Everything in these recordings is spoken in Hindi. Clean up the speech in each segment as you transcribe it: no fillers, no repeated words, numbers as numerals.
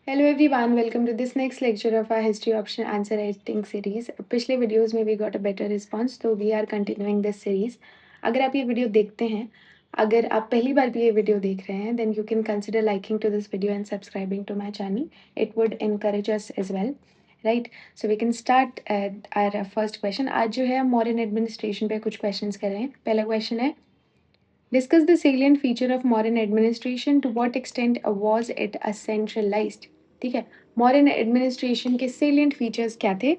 Hello everyone, welcome to this next lecture of our history option answer writing series. पिछले वीडियोस में we got a better response, तो we are continuing this series. अगर आप ये वीडियो देखते हैं, अगर आप पहली बार भी ये वीडियो देख रहे हैं, then you can consider liking to this video and subscribing to my channel. It would encourage us as well, right? So we can start at our first question. आज जो है हम मॉडर्न एडमिनिस्ट्रेशन पे कुछ questions कर रहे हैं. पहला question है, discuss the salient feature of modern administration. To what extent was it a centralized? ठीक है, मॉडर्न एडमिनिस्ट्रेशन के सेलियंट फीचर्स क्या थे,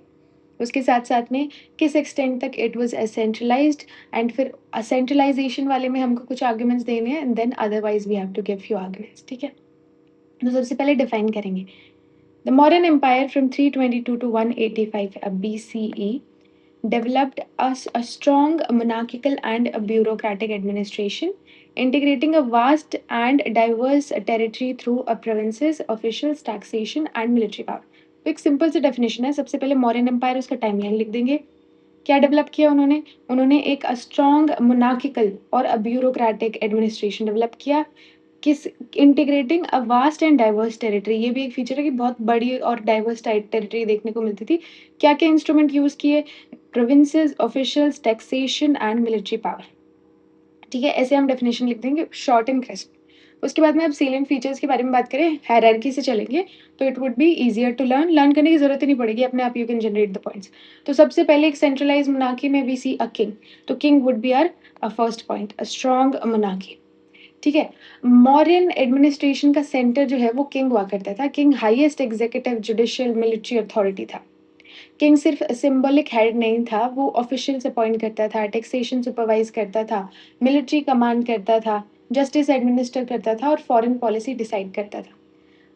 उसके साथ साथ में किस एक्सटेंट तक इट वाज सेंट्रलाइज्ड, एंड फिर सेंट्रलाइजेशन वाले में हमको कुछ आर्ग्यूमेंट्स देने हैं and then otherwise we have to give few arguments. ठीक है, तो सबसे पहले डिफाइन करेंगे. The modern empire from 322 to 185 BCE developed a strong monarchical and a bureaucratic administration, integrating a vast and diverse territory through a provinces, officials, taxation and military power. तो एक सिंपल सी डेफिनेशन है. सबसे पहले मौर्यन एम्पायर, उसका टाइमलाइन लिख देंगे. क्या डेवलप किया उन्होंने? उन्होंने एक स्ट्रॉन्ग मोनार्किकल और अ ब्यूरोक्रेटिक एडमिनिस्ट्रेशन डेवलप किया. किस? Integrating a vast and diverse territory. ये भी एक फीचर है कि बहुत बड़ी और डाइवर्स टेरिटरी देखने को मिलती थी. क्या क्या इंस्ट्रूमेंट यूज किए? Provinces, officials, taxation and military power. ठीक है, ऐसे हम डेफिनेशन लिख देंगे शॉर्ट एंड क्रिस्प. उसके बाद में अब सेलिएंट फीचर्स के बारे में बात करें, हायरार्की से चलेंगे तो it would be easier to learn करने की जरूरत ही नहीं पड़ेगी, अपने आप you can generate the points. तो सबसे पहले एक सेंट्रलाइज मोनार्की में वी सी अ किंग. तो king would be our first point, a strong monarchy. ठीक है, मौर्यन एडमिनिस्ट्रेशन का सेंटर जो है वो किंग हुआ करता था. King highest executive, judicial, military authority था. किंग सिर्फ सिंबॉलिक हेड नहीं था, वो ऑफिशियल्स अपॉइंट करता था, टैक्सेशन सुपरवाइज करता था, मिलिट्री कमांड करता था, जस्टिस एडमिनिस्टर करता था और फॉरेन पॉलिसी डिसाइड करता था.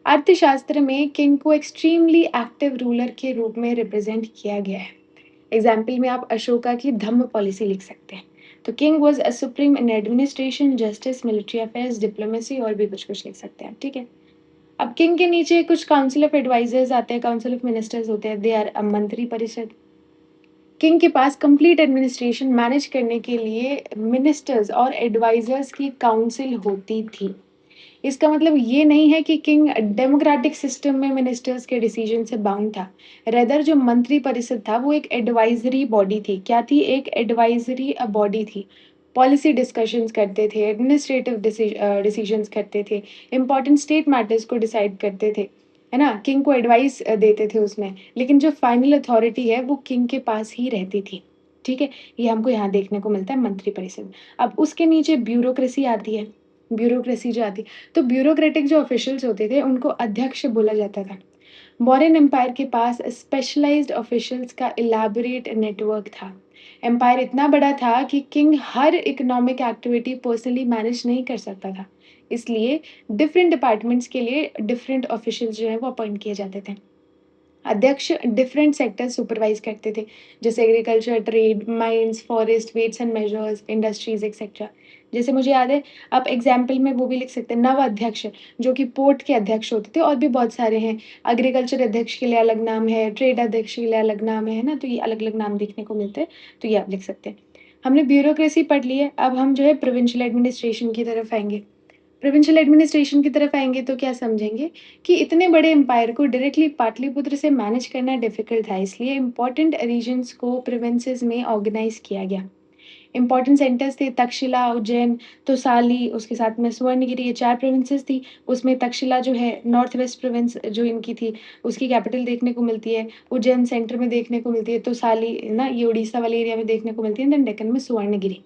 अर्थशास्त्र में किंग को एक्सट्रीमली एक्टिव रूलर के रूप में रिप्रेजेंट किया गया है. एग्जाम्पल में आप अशोका की धम्म पॉलिसी लिख सकते हैं. तो king was a supreme in administration, justice, military affairs, diplomacy और भी कुछ कुछ लिख सकते हैं. ठीक है, अब किंग के नीचे कुछ काउंसिल ऑफ एडवाइजर्स आते हैं, काउंसिल ऑफ मिनिस्टर्स होते हैं, दे आर अ मंत्री परिषद. किंग के पास कंप्लीट एडमिनिस्ट्रेशन मैनेज करने के लिए मिनिस्टर्स और एडवाइजर्स की काउंसिल होती थी. इसका मतलब ये नहीं है कि किंग डेमोक्रेटिक सिस्टम में मिनिस्टर्स के डिसीजन से बाउंड था. रेदर जो मंत्री परिषद था वो एक एडवाइजरी बॉडी थी. क्या थी? एक एडवाइजरी बॉडी थी. पॉलिसी डिस्कशंस करते थे, एडमिनिस्ट्रेटिव डिसीजंस करते थे, इंपॉर्टेंट स्टेट मैटर्स को डिसाइड करते थे, है ना. किंग को एडवाइस देते थे उसमें, लेकिन जो फाइनल अथॉरिटी है वो किंग के पास ही रहती थी. ठीक है, ये हमको यहाँ देखने को मिलता है मंत्री परिषद. अब उसके नीचे ब्यूरोक्रेसी आती है. ब्यूरोक्रेसी जो आती, तो ब्यूरोक्रेटिक जो ऑफिशियल्स होते थे उनको अध्यक्ष बोला जाता था. मौर्यन एम्पायर के पास स्पेशलाइज्ड ऑफिशियल्स का इलाबोरेट नेटवर्क था. एम्पायर इतना बड़ा था कि किंग हर इकोनॉमिक एक्टिविटी पर्सनली मैनेज नहीं कर सकता था. इसलिए डिफरेंट डिपार्टमेंट्स के लिए डिफरेंट ऑफिशियल्स जो हैं वो अपॉइंट किए जाते थे. अध्यक्ष डिफरेंट सेक्टर सुपरवाइज करते थे, जैसे agriculture, trade, mines, forest, weights and measures, industries etcetera. जैसे मुझे याद है, आप एग्जाम्पल में वो भी लिख सकते हैं, नव अध्यक्ष, जो कि पोर्ट के अध्यक्ष होते थे, और भी बहुत सारे हैं. एग्रीकल्चर अध्यक्ष के लिए अलग नाम है, ट्रेड अध्यक्ष के लिए अलग नाम है ना. तो ये अलग अलग नाम देखने को मिलते हैं, तो ये आप लिख सकते हैं. हमने ब्यूरोक्रेसी पढ़ ली है, अब हम जो है प्रोविंशियल एडमिनिस्ट्रेशन की तरफ आएंगे. प्रोविंशियल एडमिनिस्ट्रेशन की तरफ आएंगे तो क्या समझेंगे कि इतने बड़े एम्पायर को डायरेक्टली पाटलिपुत्र से मैनेज करना डिफिकल्ट था, इसलिए इंपॉर्टेंट रीजन्स को प्रोविंसेस में ऑर्गेनाइज किया गया. इंपॉर्टेंट सेंटर्स थे तक्षशिला, उज्जैन, तोसाली, उसके साथ में सुवर्णगिरी. ये 4 प्रोविंसेस थी. उसमें तक्षशिला जो है नॉर्थ वेस्ट प्रोविंस जो इनकी थी, उसकी कैपिटल देखने को मिलती है. उज्जैन सेंटर में देखने को मिलती है. तोसाली ना ये उड़ीसा वाले एरिया में देखने को मिलती है. देन डेक्कन में सुवर्णगिरी.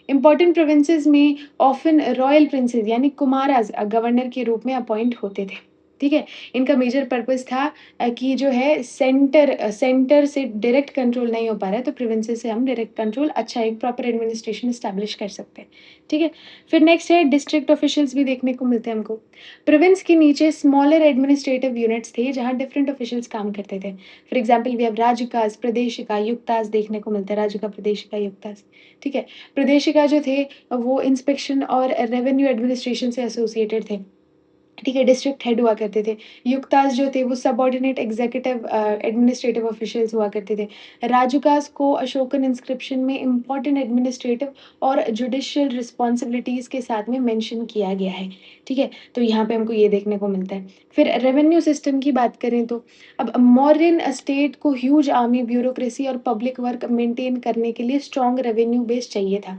इंपॉर्टेंट प्रोविंसेस में ऑफन रॉयल प्रिंसेस यानी कुमाराज गवर्नर के रूप में अपॉइंट होते थे. ठीक है, इनका मेजर पर्पस था कि जो है सेंटर से डायरेक्ट कंट्रोल नहीं हो पा रहा है, तो प्रोविंसेस से हम डायरेक्ट कंट्रोल अच्छा एक प्रॉपर एडमिनिस्ट्रेशन एस्टैब्लिश कर सकते हैं. ठीक है, फिर नेक्स्ट है डिस्ट्रिक्ट ऑफिशियल्स भी देखने को मिलते हैं हमको. प्रोविंस के नीचे स्मॉलर एडमिनिस्ट्रेटिव यूनिट्स थे जहाँ डिफरेंट ऑफिशियल्स काम करते थे. फॉर एग्जाम्पल वी हैव राजकाज, प्रदेशिका, युक्तास देखने को मिलता है. राजका, प्रदेशिका, युक्तास. ठीक है, प्रदेशिका जो थे वो इंस्पेक्शन और रेवेन्यू एडमिनिस्ट्रेशन से एसोसिएटेड थे. ठीक है, डिस्ट्रिक्ट हेड हुआ करते थे। युक्तास जो थे वो सबऑर्डिनेट एग्ज़ीक्यूटिव एडमिनिस्ट्रेटिव ऑफिशियल्स हुआ करते थे। राजुकास को अशोकन इंस्क्रिप्शन में इम्पोर्टेंट एडमिनिस्ट्रेटिव और जुडिशियल रिस्पॉन्सिबिलिटीज़ के साथ में मेंशन किया गया है, ठीक है? तो यहाँ पे हमको ये देखने को मिलता है। फिर रेवेन्यू सिस्टम की बात करें तो अब मौर्यन स्टेट को ह्यूज आर्मी, ब्यूरोक्रेसी और पब्लिक वर्क मेंटेन करने के लिए स्ट्रॉन्ग रेवेन्यू बेस चाहिए था।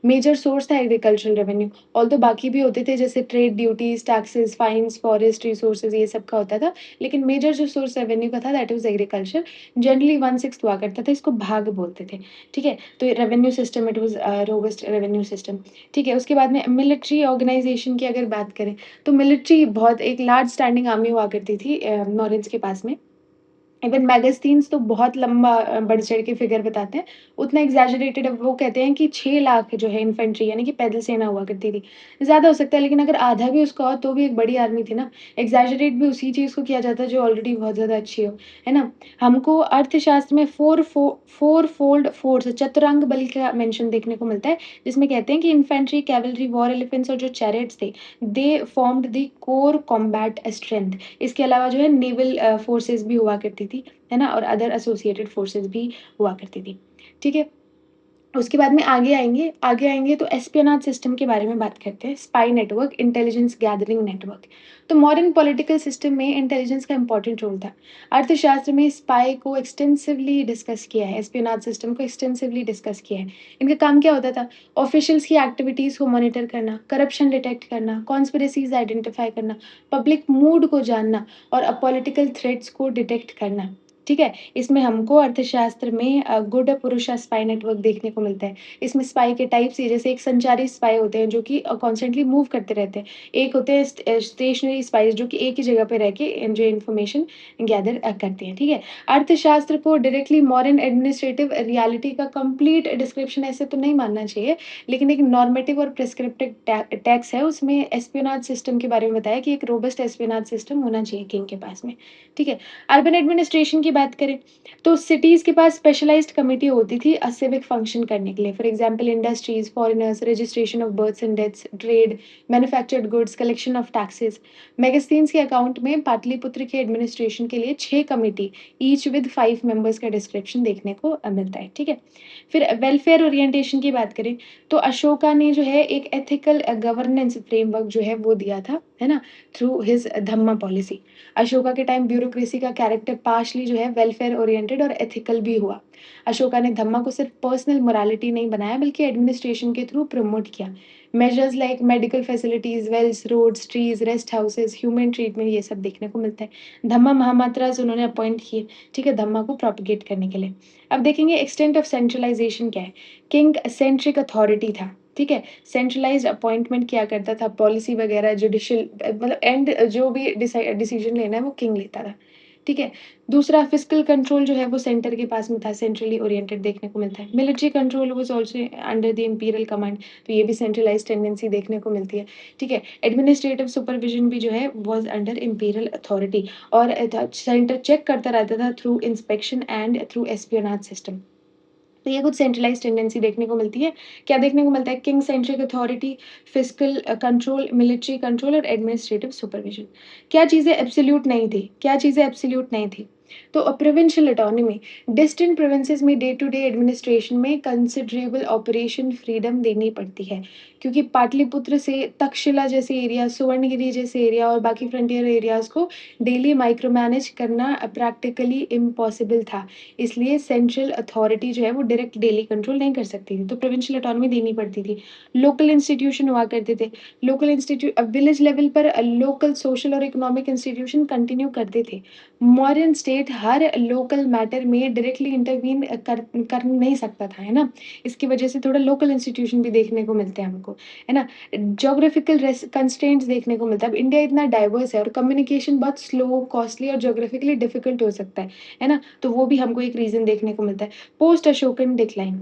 मेजर सोर्स था एग्रीकल्चरल रेवेन्यू। ऑल्दो बाकी भी होते थे जैसे trade duties, taxes, fines, forest resources ये सब का होता था। लेकिन मेजर जो सोर्स रेवेन्यू का था दैट वाज़ एग्रीकल्चर। जनरली 1/6 हुआ करता था, इसको भाग बोलते थे, ठीक है? तो ये revenue system it was robust revenue system, ठीक है? उसके बाद में मिलिट्री ऑर्गनाइज़ेशन की अगर बात करें, तो मिलिट्री बहुत एक लार्ज स्टैंडिंग आर्मी हुआ करती थी नॉरेंज के पास में। इवन मैगज़ीन्स तो बहुत लंबा बढ़-चढ़ के फिगर बताते हैं, उतना एग्ज़ैजरेटेड वो कहते हैं कि 6 लाख जो है इन्फेंट्री यानी कि पैदल सेना हुआ करती थी। ज़्यादा हो सकता है लेकिन अगर आधा भी उसका हो तो भी एक बड़ी आर्मी थी ना, एग्ज़ैजरेट भी उसी चीज़ को किया जाता है जो ऑलरेडी बहुत ज़्यादा अच्छी हो, है ना? हमको अर्थशास्त्र में फ़ोर फ़ोल्ड फ़ोर्स चतुरंग बल का मेंशन देखने को मिलता है, जिसमें कहते हैं कि इन्फेंट्री, कैवलरी, वॉर एलिफेंट्स और जो चैरियट्स थे, they formed the core combat strength. इसके अलावा जो है नेवल फ़ोर्सेस भी हुआ करती थी, है ना? और अदर एसोसिएटेड फ़ोर्सेस भी हुआ करती थी, ठीक है? उसके बाद में आगे आएँगे तो एस्पियोनाज सिस्टम के बारे में बात करते हैं, spy network, intelligence gathering network. तो मॉडर्न पॉलिटिकल सिस्टम में इंटेलिजेंस का इम्पोर्टेंट रोल था। अर्थशास्त्र में स्पाई को एक्सटेंसिवली डिस्कस किया है, एस्पियोनाज सिस्टम को एक्सटेंसिवली डिस्कस किया है। इनका काम क्या होता था? ऑफिशियल्स की एक्टिविटीज़ को मॉनिटर करना, करप्शन डिटेक्ट करना, कॉन्स्पिरेसीज़ आइडेंटिफाई करना, पब्लिक मूड को जानना और पॉलिटिकल थ्रेट्स को डिटेक्ट करना, ठीक है? इसमें हमको अर्थशास्त्र में गुड पुरुषा स्पाई नेटवर्क देखने को मिलता है। इसमें स्पाई के टाइप्स ही जैसे एक संचारी स्पाई होते हैं जो कि कॉन्स्टेंटली मूव करते रहते हैं। एक होते हैं स्टेशनरी स्पाइस जो कि एक ही जगह पे रह के जो इन्फॉर्मेशन गैदर करते हैं, ठीक है? अर्थशास्त्र को डायरेक्टली मॉडर्न एडमिनिस्ट्रेटिव रियलिटी का कंप्लीट डिस्क्रिप्शन ऐसे तो नहीं मानना चाहिए, लेकिन एक नॉर्मेटिव और प्रिस्क्रिप्टिव टेक्स्ट है उसमें एस्पियोनाज सिस्टम के बारे में बताया कि एक रोबस्ट एस्पियोनाज सिस्टम होना चाहिए किंग के पास में, ठीक है? अर्बन एडमिनिस्ट्रेशन की बात करें, तो सिटीज़ के पास स्पेशलाइज़्ड कमिटी होती थी सिविक फंक्शन करने के लिए। For example industries, foreigners, registration of births and deaths, trade, manufactured goods, collection of taxes. Megasthenes के अकाउंट में पाटलिपुत्र के एडमिनिस्ट्रेशन के लिए 6 कमिटी, ईच विद 5 मेंबर्स का डिस्क्रिप्शन देखने को मिलता है, ठीक है? फिर वेलफेयर ओरिएंटेशन की बात करें, तो अशोका ने जो है एक एथिकल गवर्नेंस फ्रेमवर्क जो है वो दिया था, है ना? थ्रू हिज़ धम्मा पॉलिसी। अशोका के टाइम ब्यूरोक्रेसी का कैरेक्टर पार्शली जो है वेलफेयर ओरिएंटेड और एथिकल भी हुआ। अशोका ने धम्मा को सिर्फ पर्सनल मोरालिटी नहीं बनाया बल्कि एडमिनिस्ट्रेशन के थ्रू प्रमोट किया। Measures like medical facilities, wells, roads, trees, rest houses, human treatment ये सब देखने को मिलता है। धम्मा महामात्रास उन्होंने अपॉइंट किए, ठीक है? धम्मा को प्रोपेगेट करने के लिए। अब देखेंगे एक्सटेंट ऑफ सेंट्रलाइज़ेशन क्या है? किंग सेंट्रिक अथॉरिटी था, ठीक है? सेंट्रलाइज़्ड अपॉइंटमेंट किया करता था, पॉलिसी वगैरह जुडिशियल मतलब एंड जो भी डिसीजन लेना है वो किंग लेता था, ठीक है? दूसरा फिस्कल कंट्रोल जो है वो सेंटर के पास में था, सेंट्रली ओरिएंटेड देखने को मिलता है। Military control was also under the imperial command, तो ये भी सेंट्रलाइज़्ड टेंडेंसी देखने को मिलती है, ठीक है? एडमिनिस्ट्रेटिव सुपरविजन भी जो है वाज़ अंडर इंपीरियल अथॉरिटी और सेंटर चेक करता रहता था through inspection and through espionage system. तो ये कुछ सेंट्रलाइज़्ड टेंडेंसी देखने को मिलती है। क्या देखने को मिलता है? King centric authority, fiscal control, military control और एडमिनिस्ट्रेटिव सुपरविजन। क्या चीज़ें एब्सोल्यूट नहीं थी? क्या चीज़ें एब्सोल्यूट नहीं थी? तो प्रोविंशियल ऑटोनॉमी, डिस्टेंट प्रोविंसेस में डे टू डे एडमिनिस्ट्रेशन में कंसिडरेबल ऑपरेशन फ्रीडम देनी पड़ती है। क्योंकि पाटलिपुत्र से तक्षशिला जैसे एरिया, सुवर्णगिरी जैसे एरिया और बाकी फ्रंटियर एरियाज़ को डेली माइक्रो मैनेज करना प्रैक्टिकली इम्पॉसिबल था। इसलिए सेंट्रल अथॉरिटी जो है वो डायरेक्ट डेली कंट्रोल नहीं कर सकती थी, तो प्रोविंशियल ऑटोनॉमी देनी पड़ती थी। लोकल इंस्टीट्यूशन हुआ करते थे। लोकल विलेज लेवल पर लोकल सोशल और इकोनॉमिक इंस्टीट्यूशन कंटिन्यू करते थे। मॉडर्न स्टेट हर लोकल मैटर में डायरेक्टली इंटरवीन कर नहीं सकता था, है ना? इसकी वजह से थोड़ा लोकल इंस्टीट्यूशन भी देखने को मिलते हैं हमको, है ना? ज्योग्राफिकल कंस्ट्रेंट्स देखने को मिलता है। अब इंडिया इतना डाइवर्स है और कम्युनिकेशन बहुत स्लो, कॉस्टली और ज्योग्राफिकली डिफिकल्ट हो सकता है ना? तो वो भी हमको एक रीज़न देखने को मिलता है। पोस्ट अशोकन डिक्लाइन,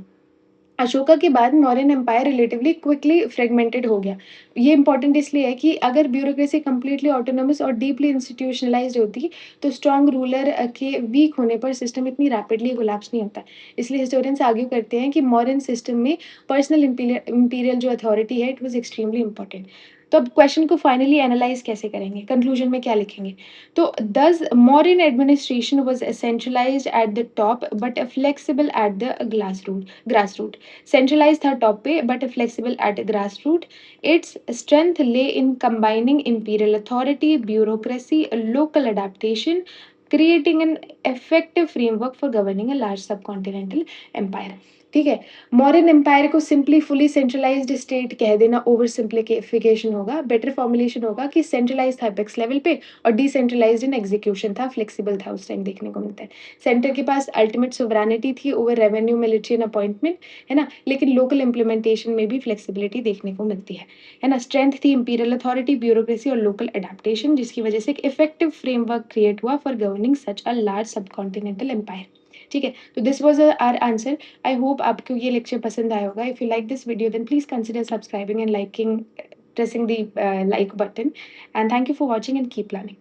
अशोका के बाद Mauryan empire relatively quickly fragmented हो गया। ये इम्पोर्टेंट इसलिए है कि अगर ब्यूरोक्रेसी कंप्लीटली ऑटोनॉमस और डीपली इंस्टीट्यूशनलाइज्ड होती, तो स्ट्रॉन्ग रूलर के वीक होने पर सिस्टम इतनी रैपिडली कोलैप्स नहीं होता। इसलिए हिस्टोरियंस आर्ग्यू करते हैं कि मॉडर्न सिस्टम में पर्सनल इंपीरियल जो अथॉरिटी है, इट वाज़ एक्सट्रीमली इम्पोर्टेंट। तो अब क्वेश्चन को फाइनली एनालाइज कैसे करेंगे, कंक्लूजन में क्या लिखेंगे? तो thus modern administration was centralized at the top but flexible at the grass root. Centralize था टॉप पे but flexible at grass root. Its strength lay in combining imperial authority, bureaucracy, local adaptation, creating an effective framework for governing a large subcontinental empire। ठीक है, मॉडर्न एम्पायर को सिंपली फुली सेंट्रलाइज्ड स्टेट कह देना ओवर सिंप्लीफिकेशन होगा। बेटर फॉर्मुलेशन होगा कि सेंट्रलाइज था एपेक्स लेवल पे और डिसेंट्रलाइज्ड इन एग्जीक्यूशन था, फ्लेक्सिबल था, उस टाइम देखने को मिलता है। सेंटर के पास अल्टीमेट सोवरेनिटी थी over revenue, military and appointment, है ना, लेकिन लोकल इंप्लीमेंटेशन में भी फ्लेक्सिबिलिटी देखने को मिलती है ना। स्ट्रेंथ थी इंपीरियल अथॉरिटी, ब्यूरोक्रेसी और लोकल अडेप्टेशन, जिसकी वजह से एक इफेक्टिव फ्रेमवर्क क्रिएट हुआ for governing such a large subcontinental empire. ठीक है, तो this was our answer. I hope आपको ये लेक्चर पसंद आया होगा। If you like this video then please consider subscribing and liking, pressing the like button, and thank you for watching and keep learning.